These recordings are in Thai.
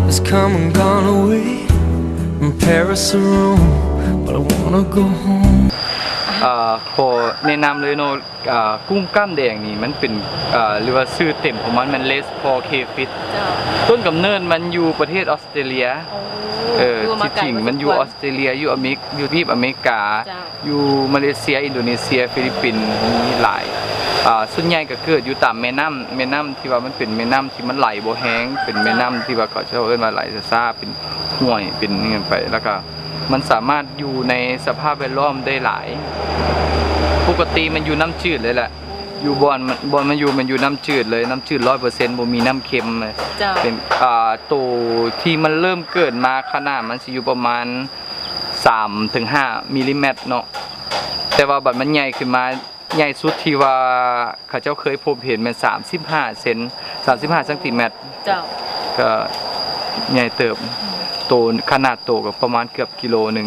has come and gone away from Paris or Rome, but I wanna go home. ขอแนะนำเลยเนาะกุ้งกล้ามแดงนี่มันเป็นหรือว่าชื่อเต็มของมันเลสพอเคฟิตต้นกำเนิดมันอยู่ประเทศออสเตรเลียที่จริงมันอยู่ออสเตรเลียอยู่ที่อเมริกาอยู่มาเลเซียอินโดนีเซียฟิลิปปินส์มีหลายส่วนใหญ่ก็เกิดอยู่ตามแม่น้ำที่ว่ามันเป็นแม่น้ำที่มันไหลบ่แห้งเป็นแม่น้ำที่ว่าเขาเอิ้นว่าไหลซ่าเป็นห้วยเป็นนี่ไปแล้วก็มันสามารถอยู่ในสภาพแวดล้อมได้หลายปกติมันอยู่น้ำจืดเลยแหละอยู่บอนมันอยู่น้ำจืดเลยน้ำจืด 100% บ่มีน้ำเค็มเลยเป็นตัวที่มันเริ่มเกิดมาขนาดมันสิอยู่ประมาณ 3-5 มิลลิเมตรเนาะแต่ว่าบัดมันใหญ่ขึ้นมาใหญ่สุดที่ว่าเขาเจ้าเคยพบเห็นมัน35 เซน35 เซนติเมตรก็ใหญ่เติบโตขนาดโตก็ประมาณเกือบกิโลหนึ่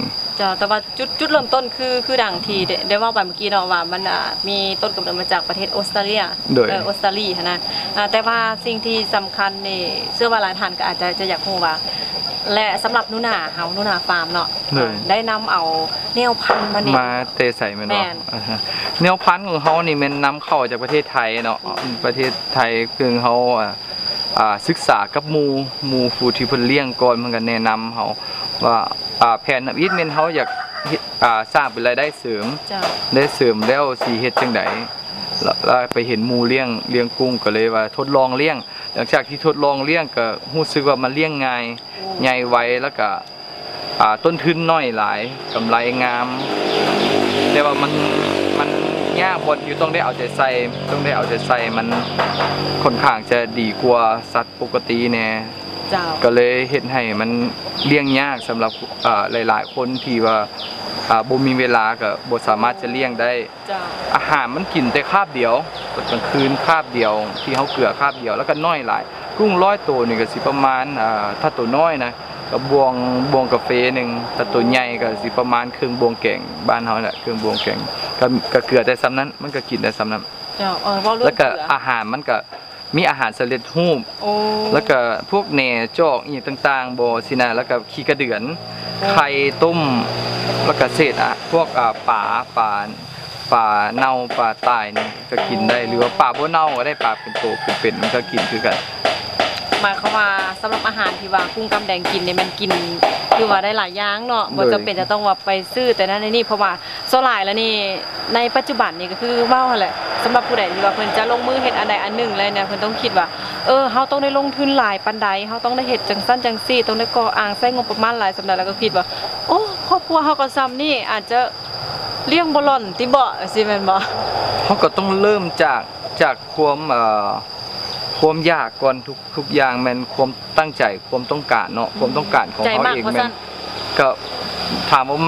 งจ้าแต่ว่าจุดเริ่มต้นคือดังทีได้ว่าไปเมื่อกี้เนาะว่ามันมีต้นกำเนิดมาจากประเทศออสเตรเลียออสเตรเลียนะแต่ว่าสิ่งที่สำคัญนี่เชื่อว่าหลายท่านก็อาจจะอยากรู้ว่าและสำหรับหนูนาฟาร์มเนาะได้นำเอาแนวพันธุ์มาเตะใส่มันเนาะแนวพันธุ์ของเขานี่มันนำเข้าจากประเทศไทยเนาะประเทศไทยคือเขาศึกษากับหมูฟูที่เพิ่นเลี้ยงก่อนมันก็แนะนำเขาว่าแผนวิทย์เมนเขาอยากสร้างเป็นรายได้เสริมแล้วสีเฮ็ดจังไดแล้วไปเห็นหมูเลี้ยงกุ้งก็เลยว่าทดลองเลี้ยงหลังจากที่ทดลองเลี้ยงก็รู้สึกว่ามันเลี้ยงง่ายใหญ่ไวแล้วก็ต้นทุนน้อยหลายกำไรงามแต่ว่ามันยากบนอยู่ต้องได้เอาใจใส่มันค่อนข้างจะดีกว่าสัตว์ปกติแน่ก็เลยเห็นให้มันเลี้ยงยากสำหรับหลายๆคนที่ว่าบ่มีเวลาก็บ่สามารถจะเลี้ยงได้อาหารมันกินแต่คาบเดียวกลางคืนคาบเดียวที่เขาเกลือคาบเดียวแล้วก็น้อยหลายกุ้ง100 ตัวนี่ก็สิประมาณถ้าตัวน้อยนะก็บวงกาแฟนึงถ้าตัวใหญ่ก็สิประมาณครึ่งบวงแกงบ้านเฮาแหละครึ่งบวงแกงก็เกลือแต่ซ้ำนั้นมันก็กินได้ซ้ำนั้นแล้วก็อาหารมันก็มีอาหารสำเร็จรูปแล้วก็พวกแหน่จอกอีกต่างๆบ่สินะแล้วก็ขี้กระเดือนไข่ต้มแล้วก็เศษพวกปลาเน่าปลาตายนี่ก็กินได้หรือว่าปลาบ่เน่าก็ได้ปลาเป็นโตเป็นมันก็กินคือกันหมายความว่าสำหรับอาหารที่ว่ากุ้งกำแดงกินเนี่ยมันกินคือว่าได้หลายอย่างเนาะบ่จำเป็นจะต้องว่าไปซื้อแต่นั้นในนี่เพราะว่าโซลายแล้วนี่ในปัจจุบันนี่ก็คือว่าแหละสำหรับผู้ใดที่ว่าเพิ่นจะลงมือเฮ็ดอันใดอันหนึ่งเลยเนี่ยเพิ่นต้องคิดว่าเฮาต้องได้ลงทุนหลายปานใดเฮาต้องได้เฮ็ดจังซั่นจังซี่ต้องได้ก่ออ้างใช้งบประมาณหลายสำหรับแล้วก็คิดว่าโอ้ครอบครัวเฮาก็ซ้ำนี่อาจจะเลี้ยงบ่ล่อนติบ่สิแม่นบ่เฮาก็ต้องเริ่มจากความยากก่อนทุกอย่างแม่นความตั้งใจความต้องการเนาะความต้องการของเขาเองแม่นก็ถามว่า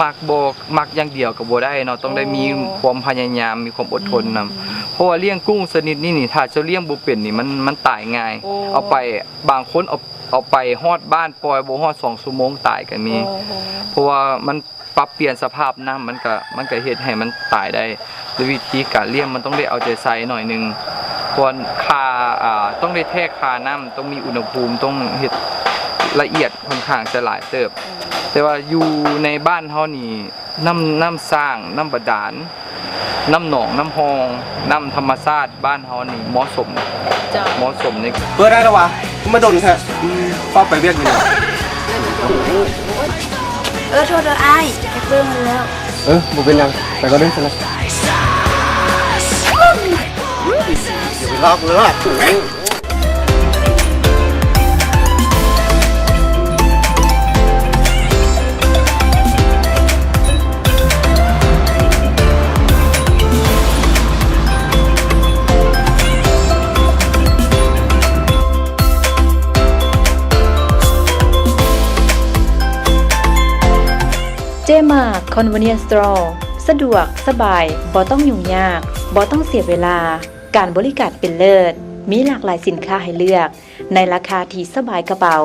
มักอย่างเดียวก็บ่ได้เนาะต้องได้มีความพยายามมีความอดทนนำเพราะว่าเลี้ยงกุ้งชนิดนี้นี่ถ้าจะเลี้ยงบ่เป็นนี่มันตายง่ายเอาไปบางคนเอาไปฮอดบ้านปล่อยบ่ฮอด2 ชั่วโมงตายก็มีเพราะว่ามันปรับเปลี่ยนสภาพน้ำมันก็เฮ็ดให้มันตายได้ด้วยวิธีการเลี้ยงมันต้องได้เอาใจใส่หน่อยนึงควรต้องได้แทกคาน้ำต้องมีอุณหภูมิต้องเฮ็ดละเอียดค่อนข้างจะหลายเติบแต่ว่าอยู่ในบ้านเฮานี่น้ำสร้างน้ำบาดาลน้ำหนองน้ำฮองน้ำธรรมชาติบ้านเฮานี่เหมาะสมในเปิดได้แล้ววะกูมาโดนแท้ฟ้าไปเวียดนี่โทษอ้ายไปเพิ่มแล้วบ่เป็นยังแต่ก็ได้ซะแล้วอย่าไปลอกเลยเจมาคอนเวเนียนสโตร์สะดวกสบายบ่ต้องยุ่งยากบ่ต้องเสียเวลาการบริการเป็นเลิศมีหลากหลายสินค้าให้เลือกในราคาที่สบายกระเป๋า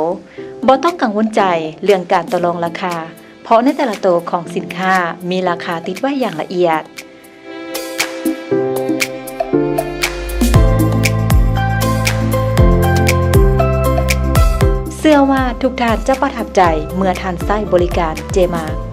บ่ต้องกังวลใจเรื่องการต่อรองราคาเพราะในแต่ละตัวของสินค้ามีราคาติดไว้อย่างละเอียดซื้อ เชื่อว่าทุกท่านจะประทับใจเมื่อท่านใช้บริการเจมาร์